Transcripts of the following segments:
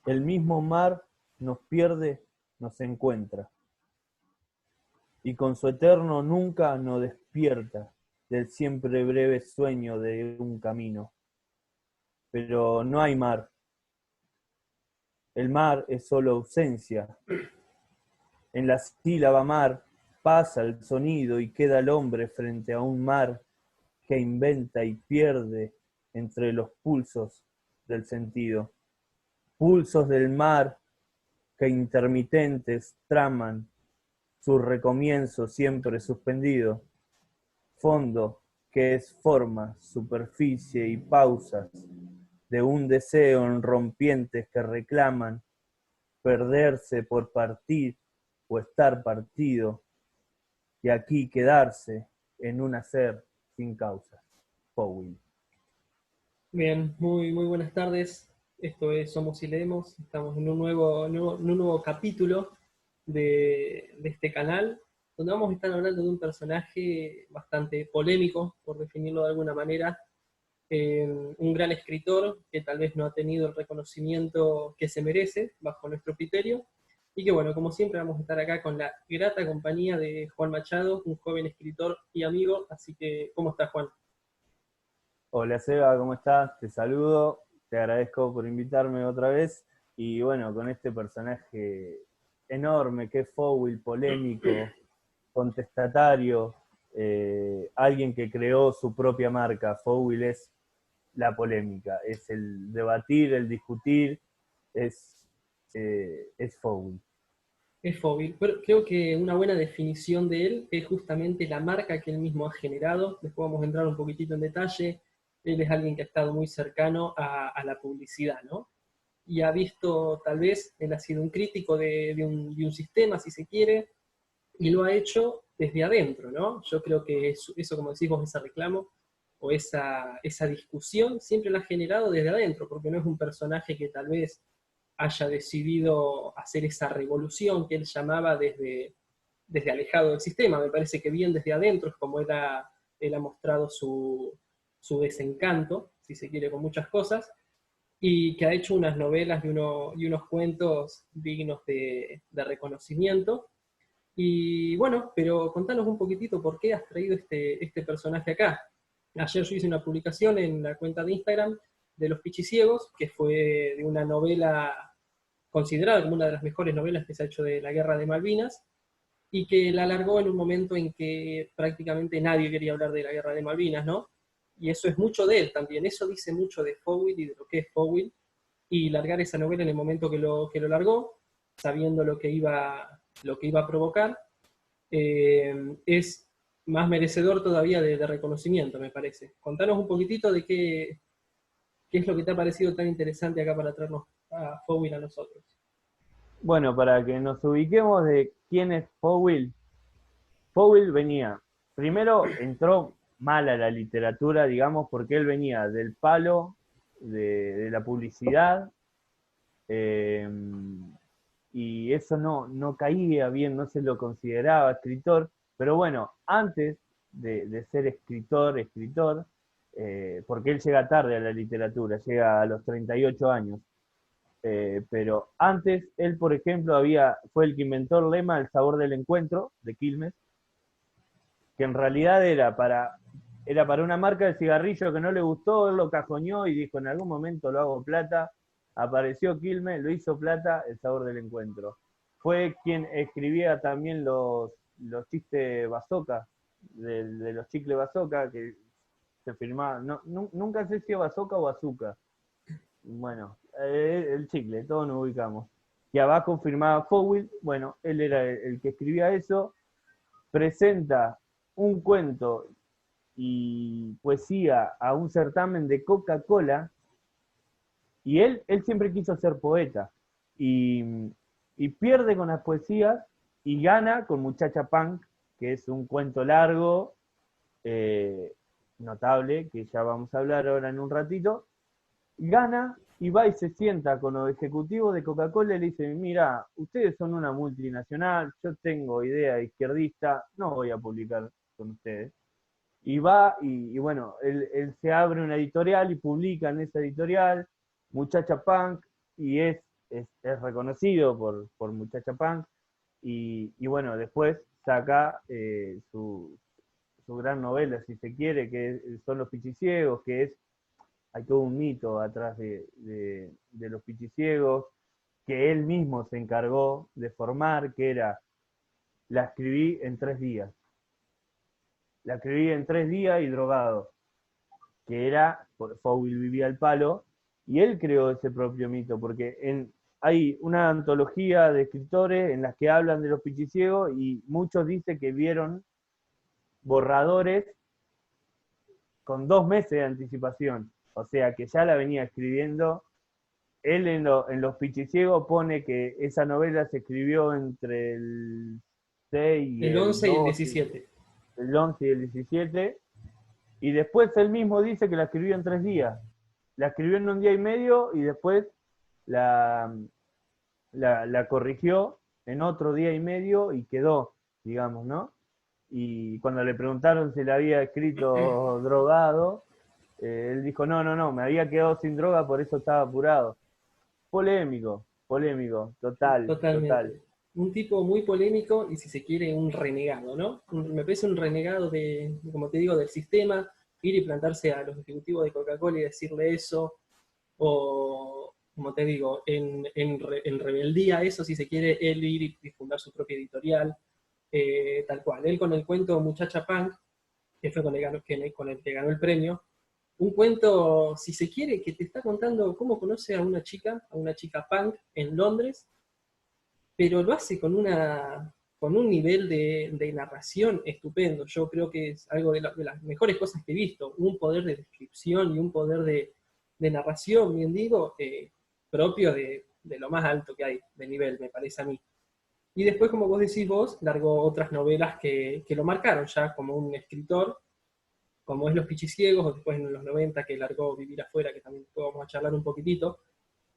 El mismo mar nos pierde, nos encuentra, y con su eterno nunca nos despierta del siempre breve sueño de un camino. Pero no hay mar. El mar es solo ausencia. En la sílaba mar pasa el sonido y queda el hombre frente a un mar que inventa y pierde entre los pulsos del sentido. Pulsos del mar que intermitentes traman su recomienzo siempre suspendido. Fondo que es forma, superficie y pausas de un deseo en rompientes que reclaman perderse por partir o estar partido, y aquí quedarse en un hacer sin causas. Powell. Bien, muy buenas tardes. Esto es Somos y Leemos. Estamos en un nuevo capítulo de este canal, donde vamos a estar hablando de un personaje bastante polémico, por definirlo de alguna manera. Un gran escritor que tal vez no ha tenido el reconocimiento que se merece, bajo nuestro criterio. Y que bueno, como siempre vamos a estar acá con la grata compañía de Juan Machado, un joven escritor y amigo. Así que, ¿cómo estás, Juan? Hola Seba, ¿cómo estás? Te saludo, te agradezco por invitarme otra vez. Y bueno, con este personaje enorme que es Fowell, polémico, contestatario, alguien que creó su propia marca. Fowell es la polémica, es el debatir, el discutir, es Fowell. Es Fóbil, pero creo que una buena definición de él es justamente la marca que él mismo ha generado. Después vamos a entrar un poquitito en detalle. Él es alguien que ha estado muy cercano a la publicidad, ¿no? Y ha visto, tal vez, él ha sido un crítico de un sistema, si se quiere, y lo ha hecho desde adentro, ¿no? Yo creo que eso, como decís vos, ese reclamo o esa discusión siempre la ha generado desde adentro, porque no es un personaje que tal vez haya decidido hacer esa revolución que él llamaba desde alejado del sistema. Me parece que bien desde adentro es como él ha mostrado su desencanto, si se quiere, con muchas cosas, y que ha hecho unas novelas y unos cuentos dignos de reconocimiento. Y bueno, pero contanos un poquitito por qué has traído este personaje acá. Ayer yo hice una publicación en la cuenta de Instagram de Los Pichiciegos, que fue de una novela considerada como una de las mejores novelas que se ha hecho de la Guerra de Malvinas, y que la alargó en un momento en que prácticamente nadie quería hablar de la Guerra de Malvinas, ¿no? Y eso es mucho de él también, eso dice mucho de Fowell y de lo que es Fowell, y largar esa novela en el momento que lo largó, sabiendo lo que iba a provocar, es más merecedor todavía de reconocimiento, me parece. Contanos un poquitito de qué es lo que te ha parecido tan interesante acá para traernos a Fowell a nosotros. Bueno, para que nos ubiquemos de quién es Fowell, Fowell venía, primero entró mal a la literatura, digamos, porque él venía del palo de la publicidad, eh, y eso no caía bien, no se lo consideraba escritor, pero bueno, antes de ser escritor, porque él llega tarde a la literatura, llega a los 38 años, pero antes él, por ejemplo, fue el que inventó el lema El sabor del encuentro, de Quilmes, que en realidad era para una marca de cigarrillo que no le gustó, él lo cajoñó y dijo, en algún momento lo hago plata. Apareció Quilmes, lo hizo plata, El sabor del encuentro. Fue quien escribía también los chistes bazooka, de los chicles bazooka, que se firmaba, nunca sé si es bazooka o azúcar. Bueno, el chicle, todos nos ubicamos. Y abajo firmaba Fowell, bueno, él era el que escribía eso, presenta un cuento y poesía a un certamen de Coca-Cola, y él siempre quiso ser poeta, y, y pierde con las poesías y gana con Muchacha Punk, que es un cuento largo, eh, notable, que ya vamos a hablar ahora en un ratito. Gana y va y se sienta con los ejecutivos de Coca-Cola y le dice, mira, ustedes son una multinacional, yo tengo idea izquierdista, no voy a publicar con ustedes. Y va y bueno, él se abre una editorial y publica en esa editorial Muchacha Punk, y es es reconocido por Muchacha Punk, y bueno, después saca su gran novela, si se quiere, son Los Pichiciegos, hay todo un mito atrás de los pichiciegos, que él mismo se encargó de formar, que era, la escribí en 3 días. La escribí en 3 días y drogado, que era, Fowell vivía al palo, y él creó ese propio mito, porque hay una antología de escritores en las que hablan de los pichiciegos y muchos dicen que vieron borradores con 2 meses de anticipación, o sea que ya la venía escribiendo. Él en Los Pichiciegos pone que esa novela se escribió entre el 6 y El el 11 y el 12, 17. el 11 y el 17, y después él mismo dice que la escribió en 3 días. La escribió en un día y medio y después la, la corrigió en otro día y medio y quedó, digamos, ¿no? Y cuando le preguntaron si le había escrito drogado, él dijo, no, no, no, me había quedado sin droga, por eso estaba apurado. Polémico, polémico, total, total. Totalmente. Un tipo muy polémico y, si se quiere, un renegado, ¿no? Me parece un renegado como te digo, del sistema, ir y plantarse a los ejecutivos de Coca-Cola y decirle eso, o, como te digo, en rebeldía, eso, si se quiere, él ir y fundar su propia editorial, tal cual. Él con el cuento Muchacha Punk, que fue con el que ganó el premio, un cuento, si se quiere, que te está contando cómo conoce a una chica punk en Londres, pero lo hace con un nivel de narración estupendo. Yo creo que es algo de las mejores cosas que he visto, un poder de descripción y un poder de narración, bien digo, propio de lo más alto que hay de nivel, me parece a mí. Y después, como vos decís vos, largó otras novelas que lo marcaron ya como un escritor, como es Los Pichiciegos, o después en los 90 que largó Vivir Afuera, que también vamos a charlar un poquitito,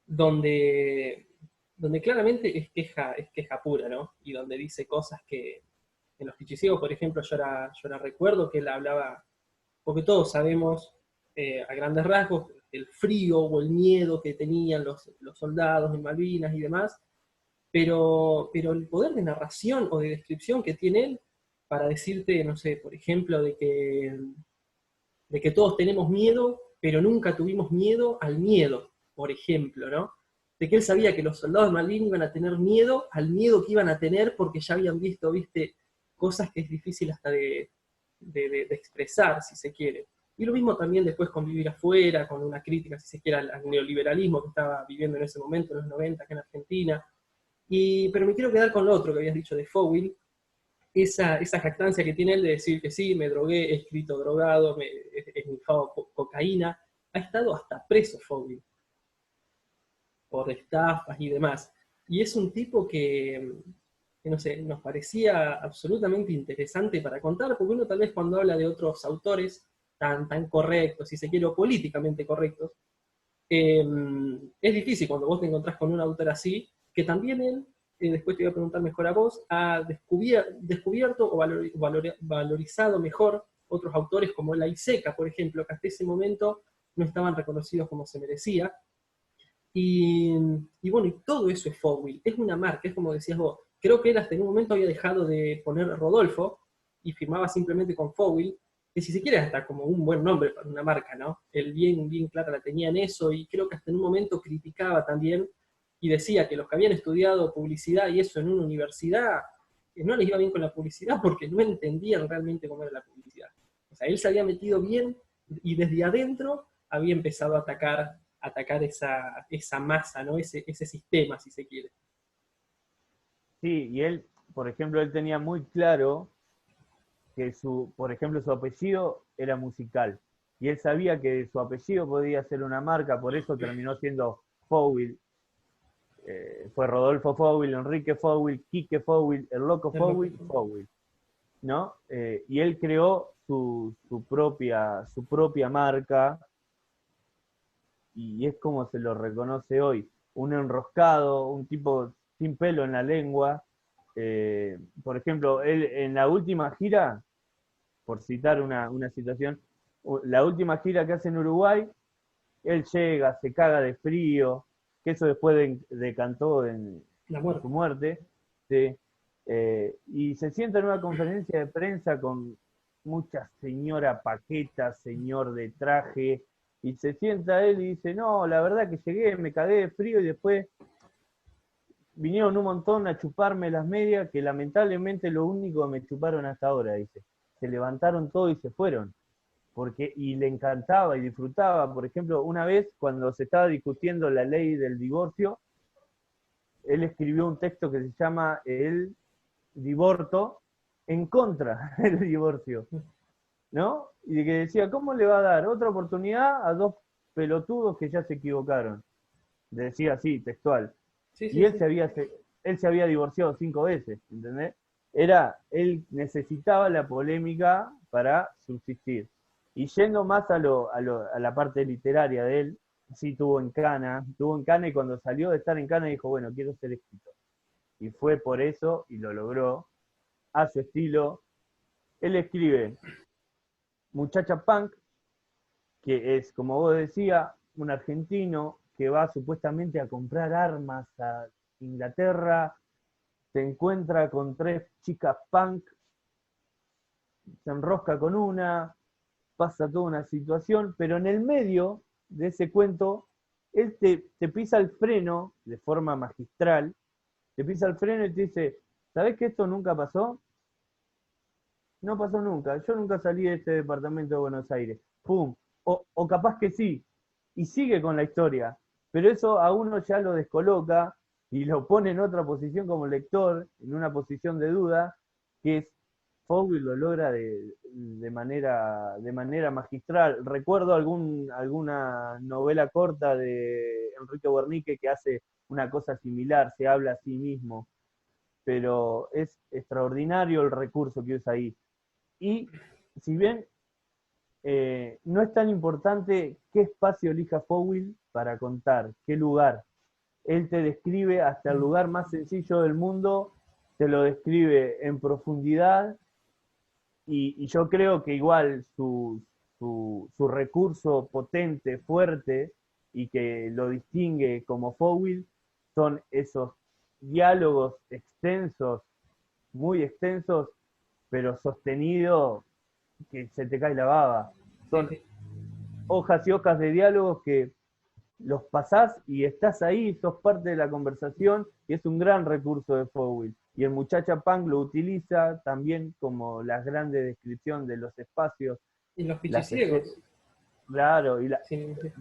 donde, donde claramente es queja pura, ¿no? Y donde dice cosas que en Los Pichiciegos, por ejemplo, yo la recuerdo que él hablaba, porque todos sabemos a grandes rasgos el frío o el miedo que tenían los soldados en Malvinas y demás, pero el poder de narración o de descripción que tiene él para decirte, no sé, por ejemplo, de que todos tenemos miedo, pero nunca tuvimos miedo al miedo, por ejemplo, ¿no? De que él sabía que los soldados de Malvin iban a tener miedo al miedo que iban a tener porque ya habían visto, viste, cosas que es difícil hasta de expresar, si se quiere. Y lo mismo también después con Vivir Afuera, con una crítica, si se quiere, al neoliberalismo que estaba viviendo en ese momento, en los 90, acá en Argentina. Pero me quiero quedar con lo otro que habías dicho de Fowell, esa jactancia que tiene él de decir que sí, me drogué, he escrito drogado, he esnifado cocaína, ha estado hasta preso Fowler por estafas y demás. Y es un tipo que, no sé, nos parecía absolutamente interesante para contar, porque uno tal vez cuando habla de otros autores tan correctos, si se quiere, o políticamente correctos, es difícil cuando vos te encontrás con un autor así, que también él, después te voy a preguntar mejor a vos, ha descubierto o valorizado mejor otros autores como la Iseca, por ejemplo, que hasta ese momento no estaban reconocidos como se merecía. Y, y bueno, y todo eso es Fowell, es una marca, es como decías vos. Creo que él hasta en un momento había dejado de poner Rodolfo y firmaba simplemente con Fowell, que si se quiere hasta como un buen nombre para una marca, ¿no? Él bien clara la tenía en eso, y creo que hasta en un momento criticaba también y decía que los que habían estudiado publicidad y eso en una universidad, que no les iba bien con la publicidad porque no entendían realmente cómo era la publicidad. O sea, él se había metido bien y desde adentro había empezado a atacar esa masa, ¿no? Ese sistema, si se quiere. Sí, y él, por ejemplo, él tenía muy claro que por ejemplo, su apellido era musical. Y él sabía que su apellido podía ser una marca, por eso terminó siendo Fowell. Fue Rodolfo Fowell, Enrique Fowell, Quique Fowell, el loco Es lo que Fowell, Fowell, ¿no? Y él creó su propia marca, y es como se lo reconoce hoy. Un enroscado, un tipo sin pelo en la lengua. Por ejemplo, él en la última gira, por citar una situación, la última gira que hace en Uruguay, él llega, se caga de frío, que eso después decantó en La su muerte. muerte, ¿sí? Y se sienta en una conferencia de prensa con mucha señora paqueta, señor de traje, y se sienta él y dice, no, la verdad que llegué, me cagué de frío y después vinieron un montón a chuparme las medias, que lamentablemente lo único que me chuparon hasta ahora, dice. Se levantaron todos y se fueron. Y le encantaba y disfrutaba. Por ejemplo, una vez cuando se estaba discutiendo la ley del divorcio, él escribió un texto que se llama El divorcio en contra del divorcio, ¿no? Y que decía, ¿cómo le va a dar otra oportunidad a dos pelotudos que ya se equivocaron? Decía así, textual. Sí, Y sí, sí. él se había divorciado 5 veces, ¿entendés? Él necesitaba la polémica para subsistir. Y yendo más a la parte literaria de él, sí tuvo en Cana y cuando salió de estar en Cana dijo, bueno, quiero ser escritor. Y fue por eso, y lo logró, a su estilo. Él escribe Muchacha Punk, que es, como vos decías, un argentino que va supuestamente a comprar armas a Inglaterra, se encuentra con 3 chicas punk, se enrosca con una, pasa toda una situación, pero en el medio de ese cuento, él te pisa el freno de forma magistral, te pisa el freno y te dice, ¿sabés que esto nunca pasó? No pasó nunca, yo nunca salí de este departamento de Buenos Aires. ¡Pum! O capaz que sí, y sigue con la historia, pero eso a uno ya lo descoloca y lo pone en otra posición como lector, en una posición de duda, que es Fowler lo logra de manera magistral. Recuerdo alguna novela corta de Enrique Wernicke que hace una cosa similar, se habla a sí mismo, pero es extraordinario el recurso que usa ahí. Y si bien no es tan importante qué espacio elija Fowler para contar, qué lugar. Él te describe hasta el lugar más sencillo del mundo, te lo describe en profundidad y yo creo que igual su recurso potente, fuerte y que lo distingue como Fowler son esos diálogos extensos, muy extensos, pero sostenidos que se te cae la baba. Sí, Son sí. hojas y hojas de diálogos que los pasás y estás ahí, sos parte de la conversación y es un gran recurso de Fowler. Y el Muchacha Punk lo utiliza también como la grande descripción de los espacios, Y los las escenas, pichiciegos. claro, Sí, sí.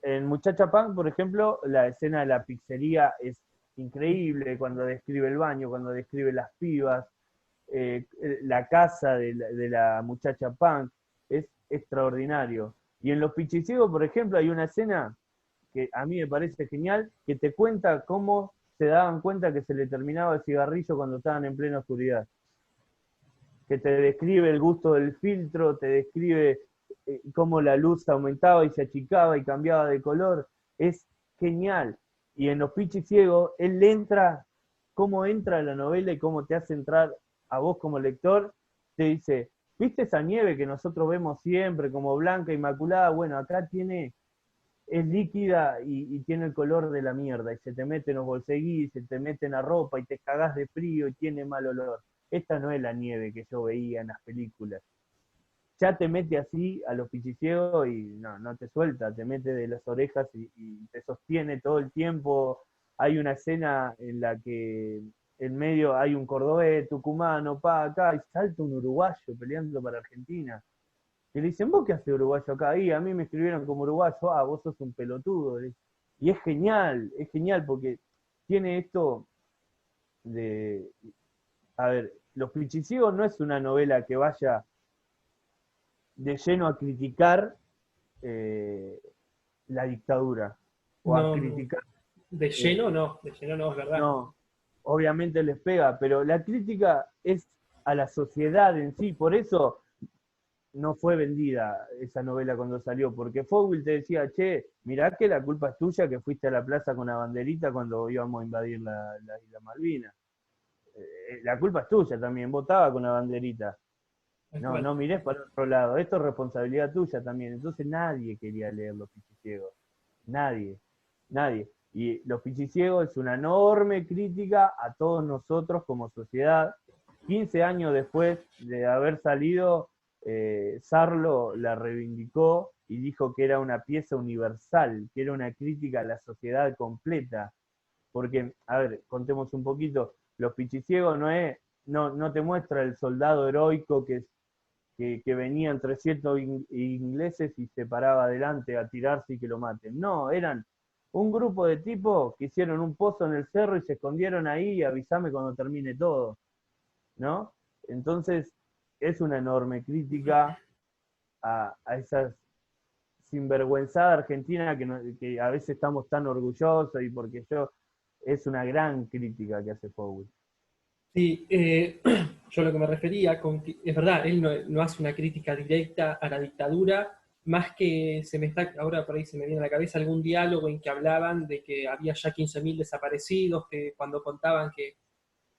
en Muchacha Punk, por ejemplo, la escena de la pizzería es increíble cuando describe el baño, cuando describe las pibas, la casa de la muchacha punk, es extraordinario. Y en Los Pichiciegos, por ejemplo, hay una escena que a mí me parece genial, que te cuenta cómo se daban cuenta que se le terminaba el cigarrillo cuando estaban en plena oscuridad. Que te describe el gusto del filtro, te describe cómo la luz aumentaba y se achicaba y cambiaba de color. Es genial. Y en Los Pichis Ciegos, él entra, cómo entra la novela y cómo te hace entrar a vos como lector, te dice, ¿viste esa nieve que nosotros vemos siempre como blanca, inmaculada? Bueno, acá es líquida y tiene el color de la mierda, y se te mete en los bolseguís, se te mete en la ropa y te cagás de frío y tiene mal olor. Esta no es la nieve que yo veía en las películas. Ya te mete así a los pichiciegos y no te suelta, te mete de las orejas y te sostiene todo el tiempo. Hay una escena en la que en medio hay un cordobés, tucumano, acá, y salta un uruguayo peleando para Argentina. Y le dicen, ¿vos qué haces uruguayo acá? Y a mí me escribieron como uruguayo, vos sos un pelotudo. Y es genial porque tiene esto de, a ver, Los Pichiciegos no es una novela que vaya de lleno a criticar eh, la dictadura o a No, no. criticar, De eh, lleno no, es verdad. no, obviamente les pega, pero la crítica es a la sociedad en sí, por eso no fue vendida esa novela cuando salió, porque Fowler te decía, che, mirá que la culpa es tuya que fuiste a la plaza con la banderita cuando íbamos a invadir la isla Malvinas. La culpa es tuya también, votaba con la banderita. Tal No, cual. no mires para otro lado, esto es responsabilidad tuya también. Entonces nadie quería leer Los Pichiciegos. Nadie, nadie. Y Los Pichiciegos es una enorme crítica a todos nosotros como sociedad. 15 años después de haber salido, Sarlo la reivindicó y dijo que era una pieza universal, que era una crítica a la sociedad completa. Porque, a ver, contemos un poquito, Los Pichiciegos no te muestra el soldado heroico que venían 300 ingleses y se paraba adelante a tirarse y que lo maten. No, eran un grupo de tipos que hicieron un pozo en el cerro y se escondieron ahí y avísame cuando termine todo, ¿no? Entonces, es una enorme crítica a esa sinvergüenzada Argentina que a veces estamos tan orgullosos y porque es una gran crítica que hace Powell. Sí, yo lo que me refería con que, es verdad, él no hace una crítica directa a la dictadura, más que ahora por ahí se me viene a la cabeza algún diálogo en que hablaban de que había ya 15.000 desaparecidos, que cuando contaban que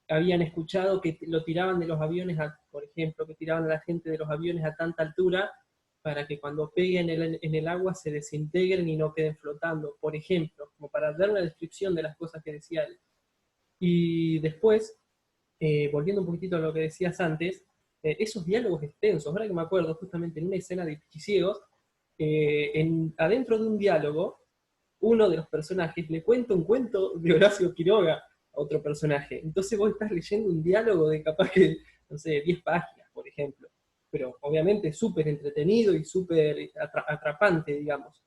habían escuchado que lo tiraban de los aviones, por ejemplo, que tiraban a la gente de los aviones a tanta altura para que cuando peguen en el agua se desintegren y no queden flotando, por ejemplo, como para dar una descripción de las cosas que decía él. Y después, volviendo un poquitito a lo que decías antes, esos diálogos extensos, ahora que me acuerdo, justamente en una escena de Pichiciegos, adentro de un diálogo, uno de los personajes le cuenta un cuento de Horacio Quiroga a otro personaje. Entonces vos estás leyendo un diálogo de capaz que, no sé, 10 páginas, por ejemplo. Pero obviamente súper entretenido y súper atrapante, digamos.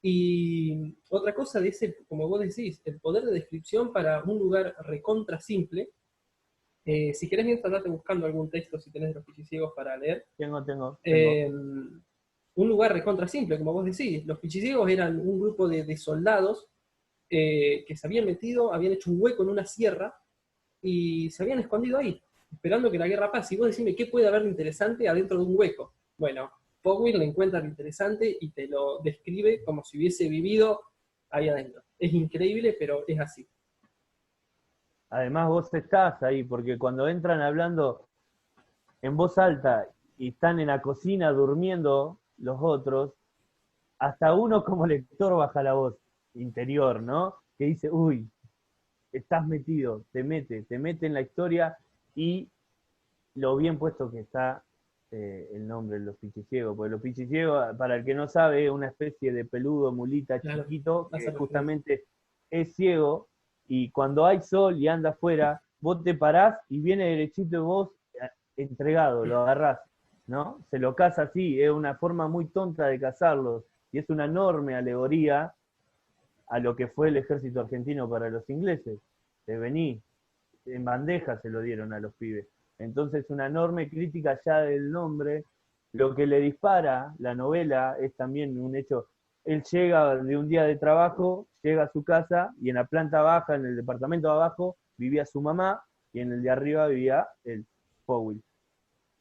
Y otra cosa de ese, como vos decís, el poder de descripción para un lugar recontra simple. Si querés, mientras andate buscando algún texto, si tenés de Los Pichiciegos para leer. Tengo. Un lugar recontra simple, como vos decís. Los Pichiciegos eran un grupo de soldados que se habían metido, habían hecho un hueco en una sierra y se habían escondido ahí, esperando que la guerra pase. Y vos decime, ¿qué puede haber de interesante adentro de un hueco? Bueno, Powell le encuentra lo interesante y te lo describe como si hubiese vivido ahí adentro. Es increíble, pero es así. Además vos estás ahí, porque cuando entran hablando en voz alta y están en la cocina durmiendo los otros, hasta uno como lector baja la voz interior, ¿no? Que dice, uy, estás metido, te mete en la historia y lo bien puesto que está el nombre de Los Pichiciegos, porque Los Pichiciegos, para el que no sabe, es una especie de peludo mulita Claro, chiquito vas que a referir. justamente es ciego y cuando hay sol y anda afuera, vos te parás y viene derechito de vos entregado, lo agarrás, ¿no? Se lo caza así, es una forma muy tonta de cazarlos y es una enorme alegoría a lo que fue el ejército argentino para los ingleses. De vení, en bandeja se lo dieron a los pibes. Entonces, una enorme crítica ya del nombre. Lo que le dispara la novela es también un hecho. Él llega de un día de trabajo, llega a su casa y en la planta baja, en el departamento de abajo, vivía su mamá y en el de arriba vivía el Powell.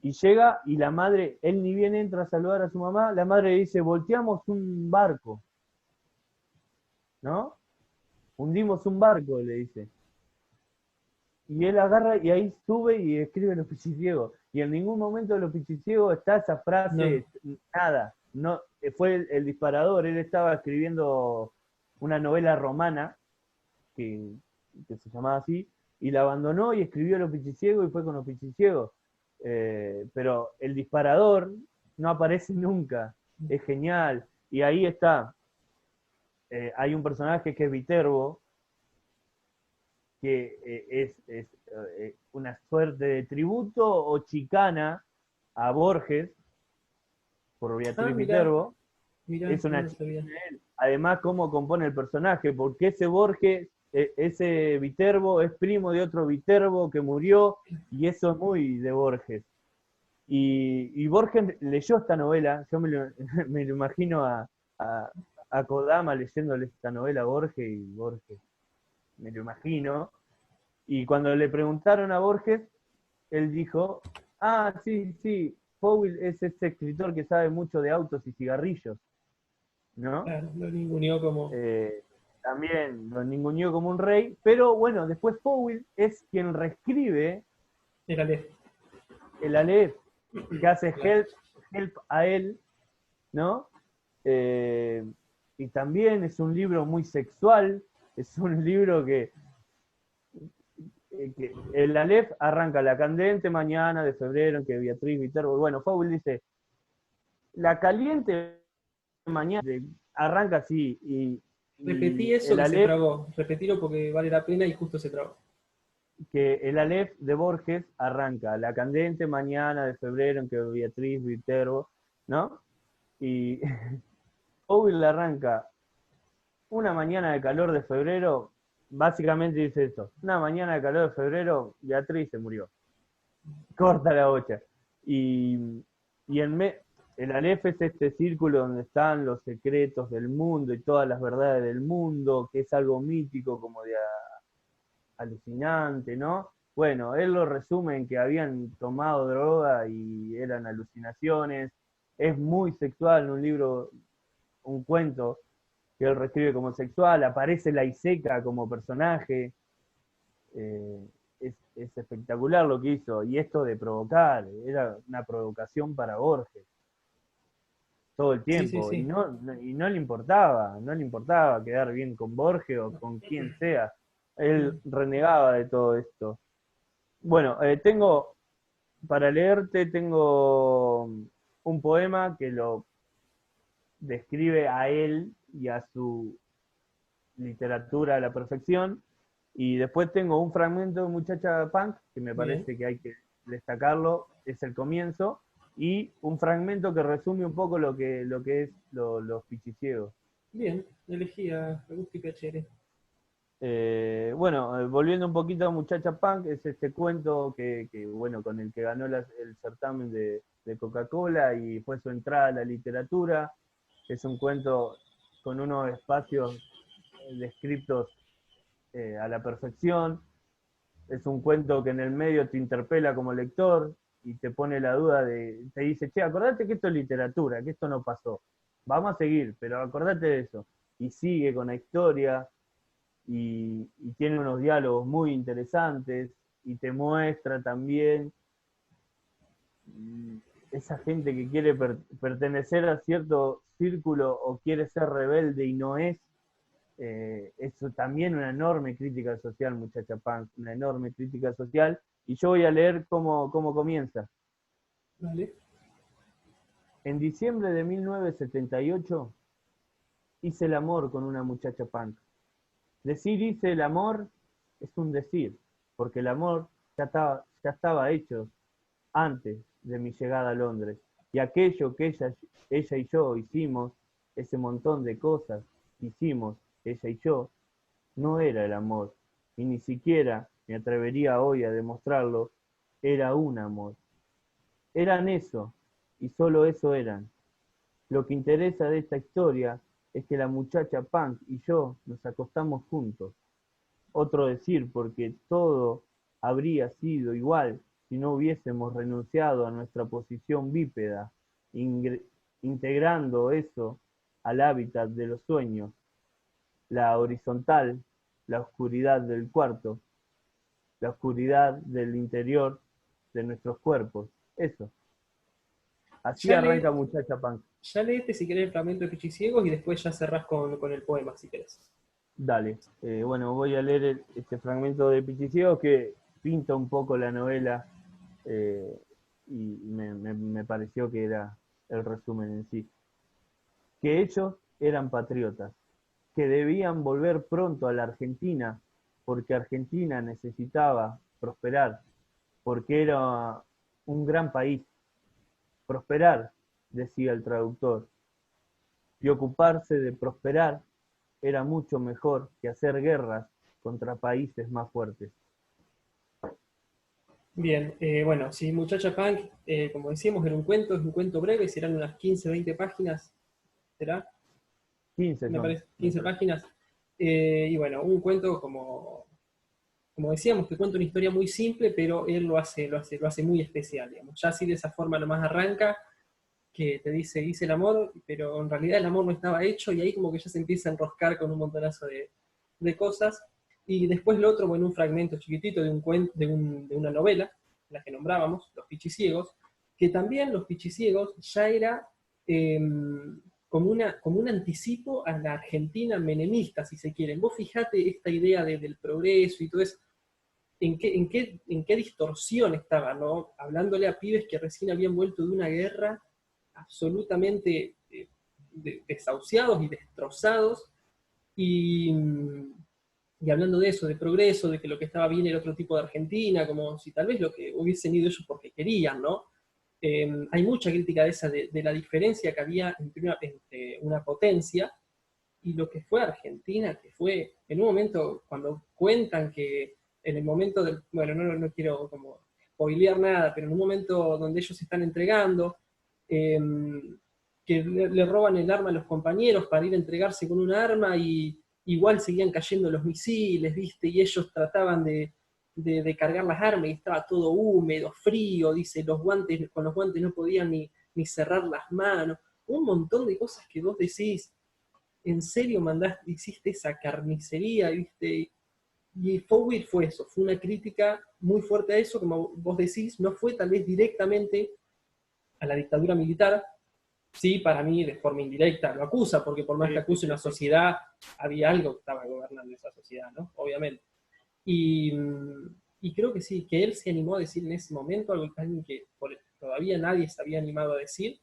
Y llega y la madre, él ni bien entra a saludar a su mamá, la madre le dice, volteamos un barco, ¿no? Hundimos un barco, le dice. Y él agarra y ahí sube y escribe Los Pichiciegos. Y en ningún momento de Los Pichiciegos está esa No, frase, nada. No, fue el disparador, él estaba escribiendo una novela romana que, que se llamaba así, y la abandonó y escribió Los Pichiciegos y fue con Los Pichiciegos. Pero el disparador no aparece nunca, es genial. Y ahí está, hay un personaje que es Viterbo, que es una suerte de tributo o chicana a Borges por ah, Beatriz mirá, Viterbo. mirá, Es no una lo chicana sabía. de él. Además, cómo compone el personaje, porque ese Borges, ese Viterbo es primo de otro Viterbo que murió, y eso es muy de Borges. Y Borges leyó esta novela, yo me lo imagino a Kodama leyéndole esta novela a Borges, y Borges, me lo imagino. Y cuando le preguntaron a Borges, él dijo, ah, sí, sí, Powell es ese escritor que sabe mucho de autos y cigarrillos, ¿no? Claro, lo ninguneó como Eh, También lo ninguneó como un rey, pero bueno, después Powell es quien reescribe era Aleph. el Aleph, que hace Claro. help a él, ¿no? Eh, y también es un libro muy sexual, Es un libro que el Aleph arranca la candente mañana de febrero en que Beatriz Viterbo, bueno, Fowell dice, la caliente mañana arranca así Repetí y eso el que se Aleph, trabó. Repetilo porque vale la pena y justo se trabó. que el Aleph de Borges arranca la candente mañana de febrero en que Beatriz Viterbo, ¿no? Y Fowell arranca una mañana de calor de febrero, básicamente dice esto, una mañana de calor de febrero, Beatriz se murió. Corta la bocha. Y, y el Aleph es este círculo donde están los secretos del mundo y todas las verdades del mundo, que es algo mítico, como de alucinante, ¿no? Bueno, él lo resume en que habían tomado droga y eran alucinaciones. Es muy sexual en un libro, un cuento que él reescribe como sexual. Aparece la Iseca como personaje. Eh, es espectacular lo que hizo. Y esto de provocar, era una provocación para Borges todo el Sí, sí, tiempo. sí. Y no le importaba, no le importaba quedar bien con Borges o con quien sea. Él renegaba de todo esto. Bueno, para leerte, tengo un poema que lo describe a él y a su literatura a la perfección. Y después tengo un fragmento de Muchacha Punk, que me Bien, parece que hay que destacarlo, es el comienzo, y un fragmento que resume un poco lo que es los pichiciegos. bien. Elegí a Agustín Piacere. Bueno, volviendo un poquito a Muchacha Punk, es este cuento bueno, con el que ganó el certamen de Coca-Cola y fue su entrada a la literatura. Es un cuento con unos espacios descritos a la perfección. Es un cuento que en el medio te interpela como lector y te pone la duda te dice, che, acordate que esto es literatura, que esto no pasó. Vamos a seguir, pero acordate de eso. Y sigue con la historia y tiene unos diálogos muy interesantes y te muestra también esa gente que quiere pertenecer a cierto círculo o quiere ser rebelde y no es. Eso también una enorme crítica social, muchacha Punk, una enorme crítica social. Y yo voy a leer cómo comienza. Vale. En diciembre de 1978 hice el amor con una muchacha punk. Decir hice el amor es un decir, porque el amor ya estaba hecho antes de mi llegada a Londres. Y aquello que ella y yo hicimos, ese montón de cosas que hicimos ella y yo, no era el amor, y ni siquiera me atrevería hoy a demostrarlo, era un amor. Eran eso, y solo eso eran. Lo que interesa de esta historia es que la muchacha Punk y yo nos acostamos juntos. Otro decir, porque todo habría sido igual si no hubiésemos renunciado a nuestra posición bípeda, integrando eso al hábitat de los sueños, la horizontal, la oscuridad del cuarto, la oscuridad del interior de nuestros cuerpos. Eso. Así Ya, arranca Muchacha Punk. ya leete si querés el fragmento de Pichiciegos y después ya cerrás con el poema si querés. Dale. Bueno, voy a leer este fragmento de Pichiciegos que pinta un poco la novela eh, y me pareció que era el resumen en sí. Que ellos eran patriotas, que debían volver pronto a la Argentina porque Argentina necesitaba prosperar, porque era un gran país. Prosperar, decía el traductor, y ocuparse de prosperar era mucho mejor que hacer guerras contra países más fuertes. Bien, bueno, si Muchacha Punk, como decíamos, era un cuento, es un cuento breve, serán unas 15, 20 páginas, ¿será? 15 Me son, parece, me 15 parece. páginas. Y bueno, un cuento como decíamos, que cuenta una historia muy simple, pero él lo hace muy especial, digamos. Ya así de esa forma nomás arranca, que te dice, hice el amor, pero en realidad el amor no estaba hecho, y ahí como que ya se empieza a enroscar con un montonazo de cosas. Y después lo otro, bueno, un fragmento chiquitito de un cuento, de una novela, la que nombrábamos, Los Pichiciegos, que también Los Pichiciegos ya era, eh, como un anticipo a la Argentina menemista, si se quieren. Vos fijate esta idea del progreso y todo eso, en qué distorsión estaba, ¿no? Hablándole a pibes que recién habían vuelto de una guerra absolutamente desahuciados y destrozados, y, y hablando de eso, de progreso, de que lo que estaba bien era otro tipo de Argentina, como si tal vez lo que hubiesen ido ellos porque querían, ¿no? Hay mucha crítica de esa, de la diferencia que había entre una potencia y lo que fue Argentina, que fue en un momento, cuando cuentan que en el momento del, bueno, no quiero como spoilear nada, pero en un momento donde ellos se están entregando, eh, que le roban el arma a los compañeros para ir a entregarse con un arma y igual seguían cayendo los misiles, ¿viste? Y ellos trataban de cargar las armas y estaba todo húmedo, frío, dice, con los guantes no podían ni cerrar las manos, un montón de cosas que vos decís, ¿en serio hiciste esa carnicería, viste? Y Fowl fue eso, fue una crítica muy fuerte a eso, como vos decís, no fue tal vez directamente a la dictadura militar, sí, para mí de forma indirecta lo acusa, porque por más que Sí, sí, acuse sí, una sí. sociedad, había algo que estaba gobernando esa sociedad, ¿no? Obviamente. Y, y creo que sí, que él se animó a decir en ese momento algo que todavía nadie se había animado a decir,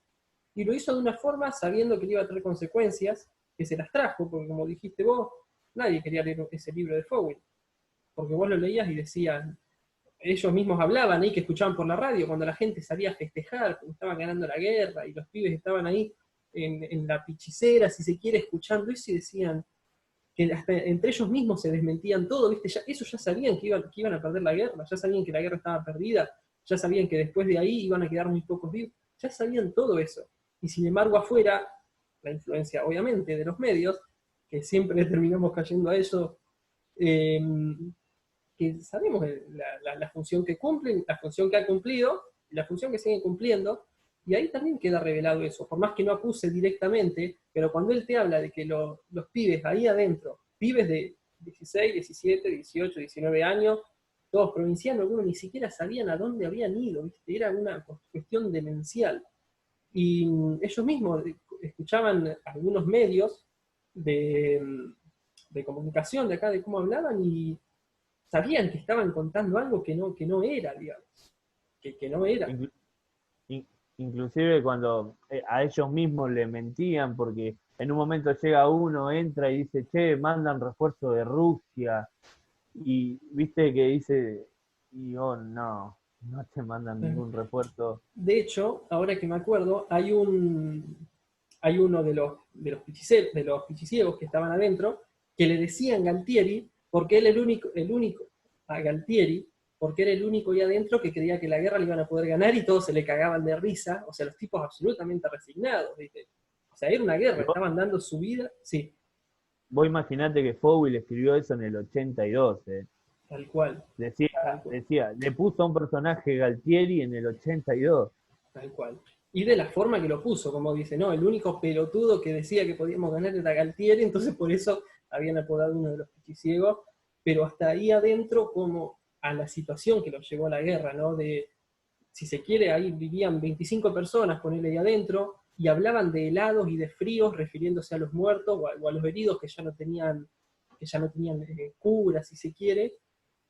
y lo hizo de una forma sabiendo que le iba a traer consecuencias, que se las trajo, porque como dijiste vos, nadie quería leer ese libro de Fowl, porque vos lo leías y decían, ellos mismos hablaban ahí que escuchaban por la radio, cuando la gente salía a festejar, cuando estaban ganando la guerra, y los pibes estaban ahí en la pichicera, si se quiere, escuchando eso, y decían que hasta entre ellos mismos se desmentían todo, ¿viste? Ellos ya sabían que iban a perder la guerra, ya sabían que la guerra estaba perdida, ya sabían que después de ahí iban a quedar muy pocos vivos, ya sabían todo eso. Y sin embargo afuera, la influencia obviamente de los medios, que siempre terminamos cayendo a eso, eh, que sabemos la función que cumplen, la función que ha cumplido, y la función que siguen cumpliendo, y ahí también queda revelado eso, por más que no acuse directamente, pero cuando él te habla de que los pibes ahí adentro, pibes de 16, 17, 18, 19 años, todos provincianos, algunos ni siquiera sabían a dónde habían ido, ¿viste? Era una cuestión demencial. Y ellos mismos escuchaban algunos medios de comunicación de acá, de cómo hablaban, y sabían que estaban contando algo que no era, digamos, que no era. Inclu- in- Inclusive cuando a ellos mismos le mentían, porque en un momento llega uno, entra y dice, che, mandan refuerzo de Rusia, y viste que dice, y oh no, no te mandan ningún refuerzo. De hecho, ahora que me acuerdo, hay uno de los pichiciegos que estaban adentro, que le decían Galtieri, porque él el único, a Galtieri, porque era el único ahí adentro que creía que la guerra le iban a poder ganar y todos se le cagaban de risa, o sea, los tipos absolutamente resignados, ¿viste? O sea, era una guerra, Y vos, estaban dando su vida, sí, vos imaginate que Fowl escribió eso en el 82, eh. tal cual, Decía, tal cual. decía, le puso a un personaje Galtieri en el 82. Tal cual. Y de la forma que lo puso, como dice, no, el único pelotudo que decía que podíamos ganar era Galtieri, entonces por eso habían apodado uno de los pichiciegos, pero hasta ahí adentro como a la situación que los llevó a la guerra, ¿no? De, si se quiere, ahí vivían 25 personas, ponele ahí adentro, y hablaban de helados y de fríos, refiriéndose a los muertos o a los heridos que ya no tenían cura, si se quiere,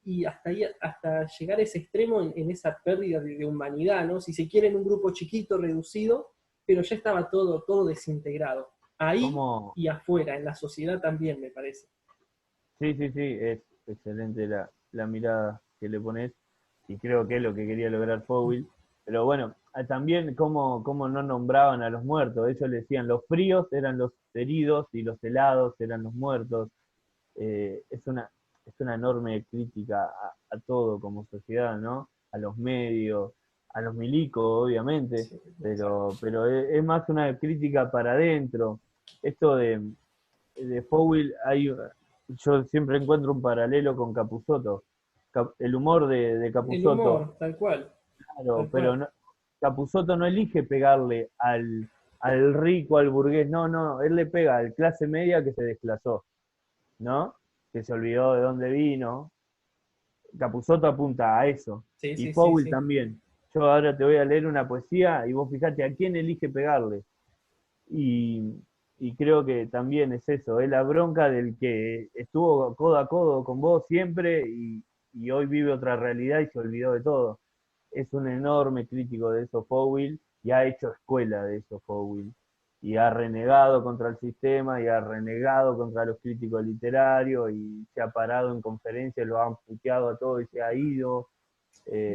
y hasta, ahí, hasta llegar a ese extremo en esa pérdida de humanidad, ¿no? Si se quiere, en un grupo chiquito, reducido, pero ya estaba todo desintegrado. Ahí ¿Cómo? y afuera, en la sociedad también, me parece. Sí, sí, sí, es excelente la mirada que le pones y creo que es lo que quería lograr Fowl. Pero bueno, también cómo no nombraban a los muertos. Ellos le decían los fríos eran los heridos y los helados eran los muertos. Eh, es una, es una enorme crítica a todo como sociedad, ¿no? A los medios, a los milicos, obviamente, Sí, pero es más una crítica para adentro. Esto de Fowl, yo siempre encuentro un paralelo con Capusotto. El humor de el Capusotto, humor, tal cual, claro, tal pero cual. Capusotto no elige pegarle al rico, al burgués, no, no, él le pega al clase media que se desclasó, ¿no? Que se olvidó de dónde vino. Capusotto apunta a eso. Sí, Y sí, sí, Fowl sí. también. Yo ahora te voy a leer una poesía y vos fijate a quién elige pegarle. Y, y creo que también es eso, es la bronca del que estuvo codo a codo con vos siempre y hoy vive otra realidad y se olvidó de todo. Es un enorme crítico de eso Fowell y ha hecho escuela de eso Fowell. Y ha renegado contra el sistema y ha renegado contra los críticos literarios y se ha parado en conferencias, lo han puteado a todos y se ha ido.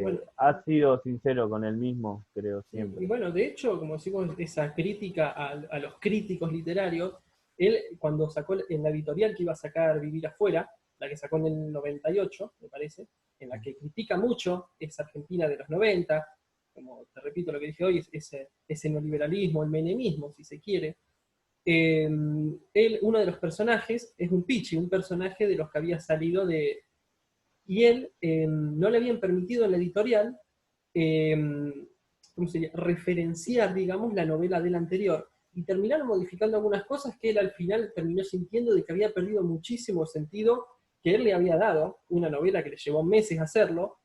Bueno, Ha sido sincero con él mismo, creo, sí, siempre. y bueno, de hecho, como decimos, esa crítica a los críticos literarios, él cuando sacó en la editorial que iba a sacar Vivir Afuera, la que sacó en el 98, me parece, en la que critica mucho esa Argentina de los 90, como te repito lo que dije hoy, ese neoliberalismo, el menemismo, si se quiere. Él, uno de los personajes, es un Pichi, un personaje de los que había salido de... Y él no le habían permitido en la editorial eh, ¿cómo sería? Referenciar, digamos, la novela del anterior. Y terminaron modificando algunas cosas que él al final terminó sintiendo de que había perdido muchísimo sentido que él le había dado, una novela que le llevó meses hacerlo.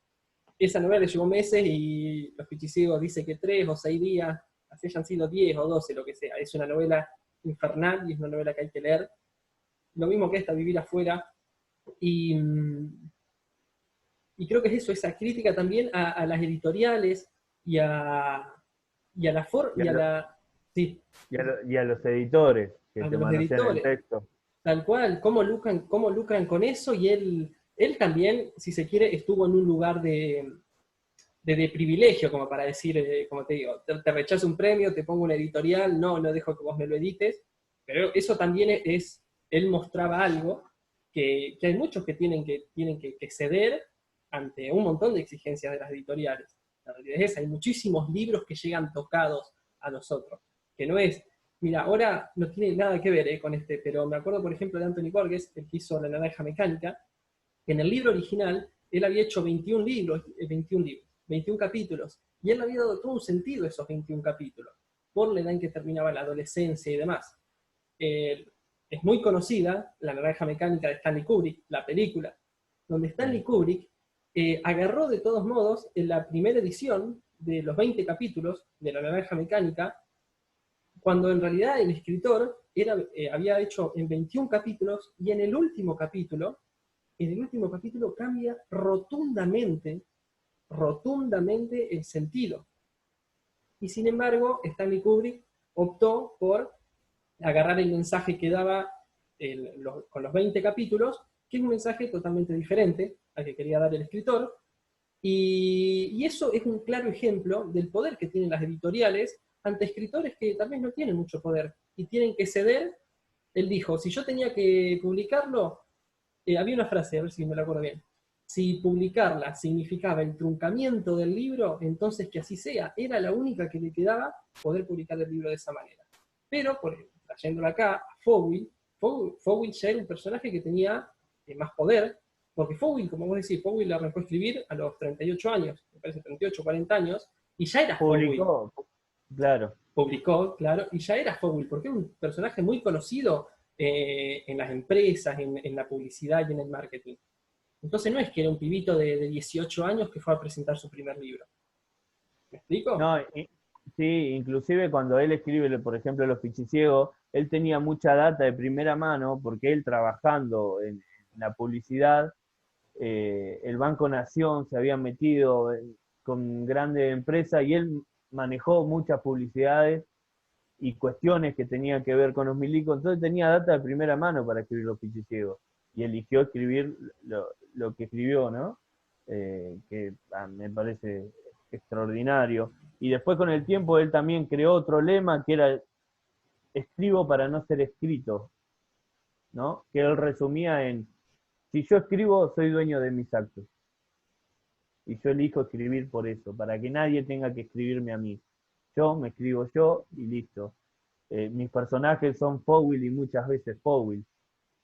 Esa novela le llevó meses y los pichiciegos dicen que 3 o 6 días, así hayan sido 10 o 12, lo que sea. Es una novela infernal y es una novela que hay que leer. Lo mismo que esta, Vivir Afuera. Y, y creo que es eso, esa crítica también a las editoriales y a, y a la Y a, y a lo- la sí, y a los editores que a te los manosean el editores, texto. tal cual, cómo lucran con eso, y él también, si se quiere, estuvo en un lugar de privilegio, como para decir, como te digo, te rechazo un premio, te pongo una editorial, no dejo que vos me lo edites, pero eso también él mostraba algo que hay muchos que tienen que ceder ante un montón de exigencias de las editoriales. La realidad es esa, hay muchísimos libros que llegan tocados a nosotros, que no es, mira, ahora no tiene nada que ver con este, pero me acuerdo, por ejemplo, de Anthony Borges, el que hizo La Naranja Mecánica, que en el libro original él había hecho 21 libros, 21 libros, 21 capítulos, y él había dado todo un sentido a esos 21 capítulos, por la edad en que terminaba la adolescencia y demás. Eh, es muy conocida La Naranja Mecánica de Stanley Kubrick, la película, donde Stanley Kubrick agarró de todos modos en la primera edición de los 20 capítulos de La Naranja Mecánica, cuando en realidad el escritor había hecho en 21 capítulos y en el último capítulo cambia rotundamente el sentido. Y sin embargo, Stanley Kubrick optó por agarrar el mensaje que daba con los 20 capítulos, que es un mensaje totalmente diferente al que quería dar el escritor, y eso es un claro ejemplo del poder que tienen las editoriales ante escritores que tal vez no tienen mucho poder y tienen que ceder. Él dijo, si yo tenía que publicarlo, había una frase, a ver si me la acuerdo bien. Si publicarla significaba el truncamiento del libro, entonces que así sea. Era la única que le quedaba poder publicar el libro de esa manera. Pero, trayéndola acá, a Fowell ya era un personaje que tenía más poder, porque Fowell, como vos decís, Fowell la arrancó a escribir a los 38 años, me parece 38, 40 años, y ya era Fowell. Publicó, claro. Publicó, claro, y ya era Fowell, porque era un personaje muy conocido en las empresas, en la publicidad y en el marketing. Entonces no es que era un pibito de 18 años que fue a presentar su primer libro. ¿Me explico? No, sí, inclusive cuando él escribe, por ejemplo, Los Fichiciegos, él tenía mucha data de primera mano porque él trabajando en la publicidad, el Banco Nación se había metido con grandes empresas y él manejó muchas publicidades y cuestiones que tenían que ver con los milicos, entonces tenía data de primera mano para escribir Los Fichiciegos y eligió escribir lo que escribió, ¿no? Que me parece extraordinario. Y después con el tiempo él también creó otro lema que era escribo para no ser escrito, ¿no? Que él resumía en, si yo escribo, soy dueño de mis actos. Y yo elijo escribir por eso, para que nadie tenga que escribirme a mí. Yo me escribo yo y listo. Mis personajes son Fowell y muchas veces Fowell.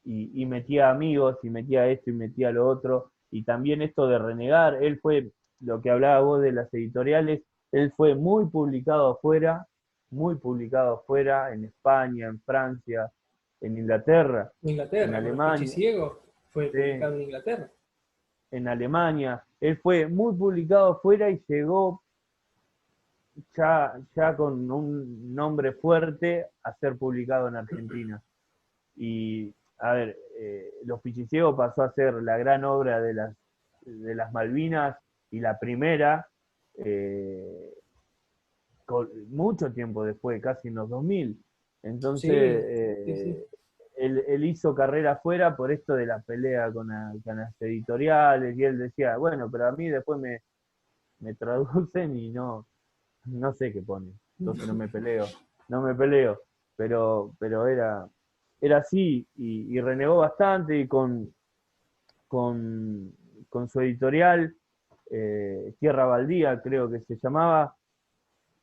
Y metía amigos, y metía esto, y metía lo otro. Y también esto de renegar, él fue, lo que hablaba vos de las editoriales, él fue muy publicado afuera, en España, en Francia, en Inglaterra, en Inglaterra, bueno, Alemania, Pichiciego fue sí, publicado en Inglaterra. en Alemania. Él fue muy publicado afuera y llegó ya con un nombre fuerte a ser publicado en Argentina. Y, a ver, Los Pichiciegos pasó a ser la gran obra de las Malvinas y la primera, eh, mucho tiempo después, casi en los 2000. Entonces, Sí, sí, sí. él hizo carrera afuera por esto de la pelea con las editoriales, y él decía, bueno, pero a mí después me traducen y no sé qué pone, entonces no me peleo, pero era así, y renegó bastante, y con, con su editorial, Tierra Baldía creo que se llamaba,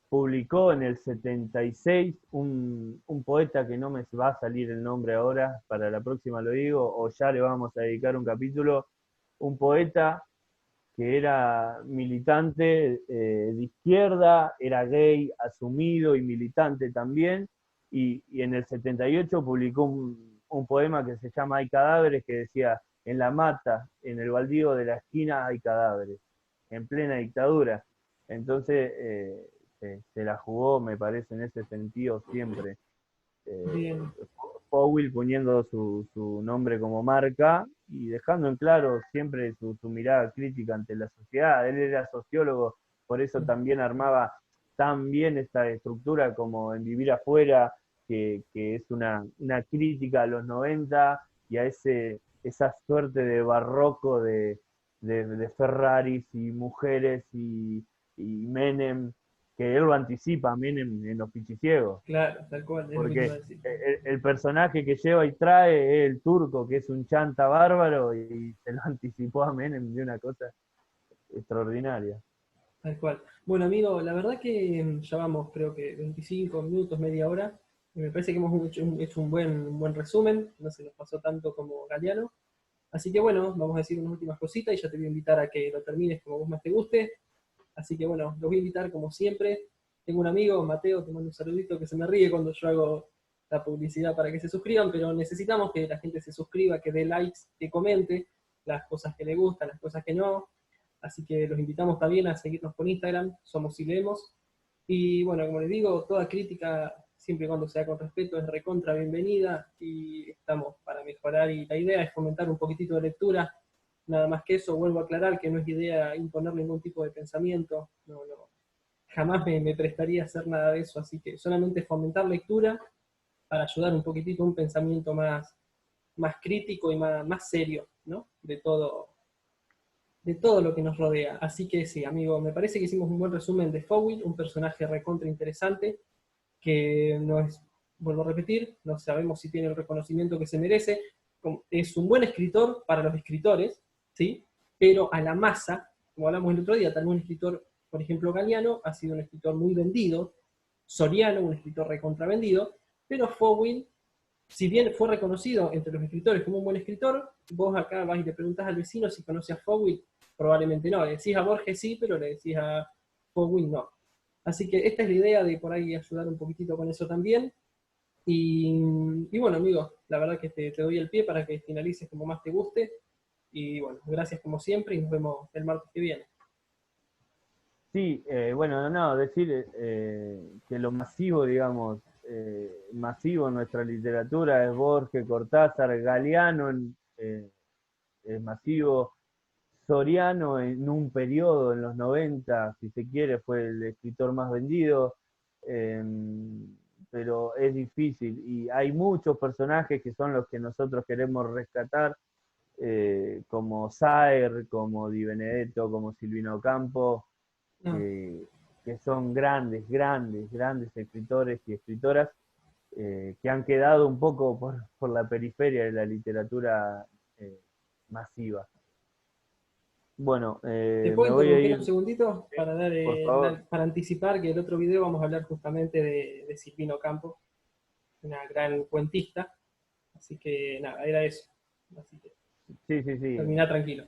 publicó en el 76 un poeta que no me va a salir el nombre ahora, para la próxima lo digo, o ya le vamos a dedicar un capítulo, un poeta que era militante de izquierda, era gay, asumido y militante también, y en el 78 publicó un poema que se llama Hay cadáveres, que decía, en la mata, en el baldío de la esquina hay cadáveres, en plena dictadura. Entonces, se la jugó, me parece, en ese sentido siempre. Bien. Powell poniendo su nombre como marca y dejando en claro siempre su mirada crítica ante la sociedad. Él era sociólogo, por eso también armaba tan bien esta estructura como en Vivir Afuera, que es una crítica a los 90 y a esa suerte de barroco de Ferraris y mujeres y Menem, que él lo anticipa, Menem, en Los Pichiciegos, Claro, tal cual, es lo que te iba a porque decir. el personaje que lleva y trae es el turco, que es un chanta bárbaro, y se lo anticipó a Menem de una cosa extraordinaria. Tal cual. Bueno, amigo, la verdad que ya vamos, creo que 25 minutos, media hora. Y me parece que hemos hecho un buen resumen. No se nos pasó tanto como Galeano. Así que bueno, vamos a decir unas últimas cositas y ya te voy a invitar a que lo termines como vos más te guste. Así que bueno, los voy a invitar como siempre. Tengo un amigo, Mateo, te mando un saludito, que se me ríe cuando yo hago la publicidad para que se suscriban, pero necesitamos que la gente se suscriba, que dé likes, que comente las cosas que le gustan, las cosas que no. Así que los invitamos también a seguirnos por Instagram, somos y leemos. Y bueno, como les digo, toda crítica, siempre y cuando sea con respeto, es recontra bienvenida y estamos para mejorar. Y la idea es fomentar un poquitito de lectura. Nada más que eso, vuelvo a aclarar que no es idea imponer ningún tipo de pensamiento. No, no, jamás me prestaría a hacer nada de eso. Así que solamente fomentar lectura para ayudar un poquitito a un pensamiento más crítico y más serio, ¿no? De todo lo que nos rodea. Así que sí, amigo, me parece que hicimos un buen resumen de Fowl, un personaje recontra interesante, que no es, vuelvo a repetir, no sabemos si tiene el reconocimiento que se merece. Es un buen escritor para los escritores, ¿sí? Pero a la masa, como hablamos el otro día, también un escritor, por ejemplo, Galeano, ha sido un escritor muy vendido, Soriano, un escritor recontra vendido, pero Fowl, si bien fue reconocido entre los escritores como un buen escritor, vos acá vas y le preguntás al vecino si conoce a Fowl, probablemente no. Le decís a Borges sí, pero le decís a Fowl no. Así que esta es la idea de por ahí ayudar un poquitito con eso también. Y bueno, amigo, la verdad que te doy el pie para que finalices como más te guste. Y bueno, gracias como siempre y nos vemos el martes que viene. Sí, bueno, no, decir que lo masivo, digamos, masivo en nuestra literatura es Borges, Cortázar, Galeano, es masivo. Soriano en un periodo, en los 90 si se quiere, fue el escritor más vendido, eh, pero es difícil y hay muchos personajes que son los que nosotros queremos rescatar, como Saer, como Di Benedetto, como Silvino Campo, No, que son grandes escritores y escritoras, que han quedado un poco por la periferia de la literatura masiva. Bueno, ¿te puedo me voy a interrumpir un ir, segundito sí, para, por favor. para anticipar que el otro video vamos a hablar justamente de Silvino Campo, una gran cuentista? Así que nada, era eso. Así que Sí, sí, sí. termina tranquilo.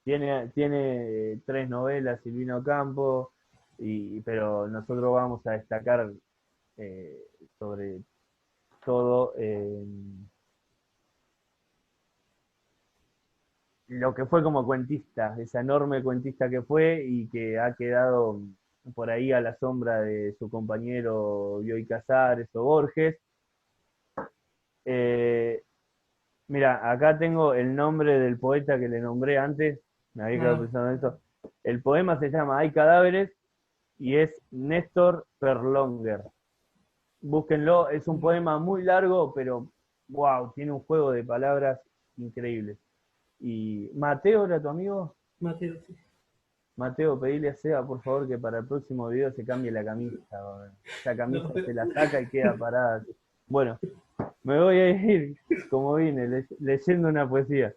Tiene tres novelas, Silvino Campo, pero nosotros vamos a destacar, eh, sobre todo, lo que fue como cuentista, esa enorme cuentista que fue y que ha quedado por ahí a la sombra de su compañero Bioy Casares o Borges. Eh, Mira, acá tengo el nombre del poeta que le nombré antes, me había quedado Ah, pensando en eso. El poema se llama Hay cadáveres y es Néstor Perlonger. Búsquenlo, es un poema muy largo, pero wow, tiene un juego de palabras increíble. Y Mateo era tu amigo. Mateo, sí. Mateo, pedile a Seba, por favor, que para el próximo video se cambie la camisa. Esa No, camisa pero- se la saca y queda parada. Bueno, me voy a ir, como vine, leyendo una poesía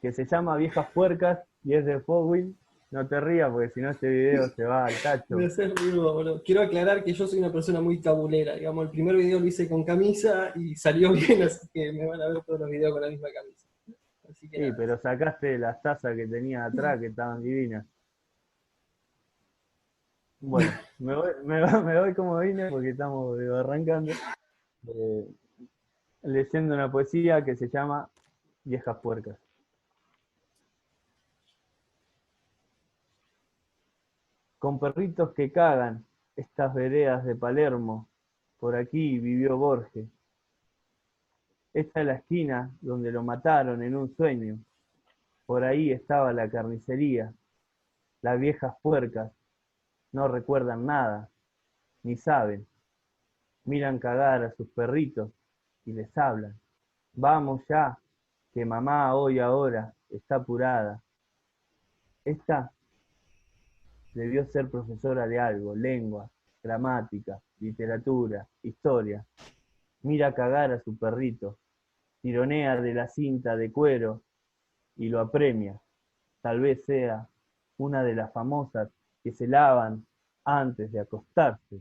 que se llama Viejas Puercas y es de Fogwill. No te rías porque si no este video se va al me tacho. haces ruido, boludo. Quiero aclarar que yo soy una persona muy cabulera. Digamos, el primer video lo hice con camisa y salió bien, así que me van a ver todos los videos con la misma camisa. Así que Sí, nada, pero sacaste las tazas que tenía atrás que estaban divinas. Bueno, me voy como vine porque estamos arrancando, eh, leyendo una poesía que se llama Viejas Puercas. Con perritos que cagan, estas veredas de Palermo, por aquí vivió Borges. Esta es la esquina donde lo mataron en un sueño. Por ahí estaba la carnicería. Las viejas puercas no recuerdan nada, ni saben. Miran cagar a sus perritos y les hablan. Vamos ya, que mamá hoy ahora está apurada. Esta debió ser profesora de algo, lengua, gramática, literatura, historia. Mira cagar a su perrito, tironea de la cinta de cuero y lo apremia. Tal vez sea una de las famosas que se lavan antes de acostarse.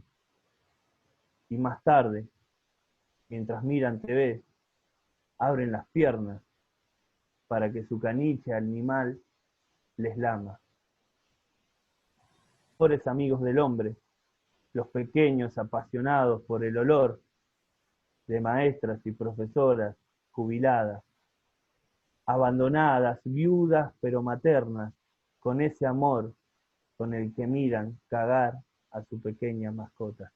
Y más tarde, mientras miran TV, abren las piernas para que su caniche animal les lama. Pobres amigos del hombre, los pequeños apasionados por el olor de maestras y profesoras jubiladas, abandonadas, viudas pero maternas, con ese amor con el que miran cagar a su pequeña mascota.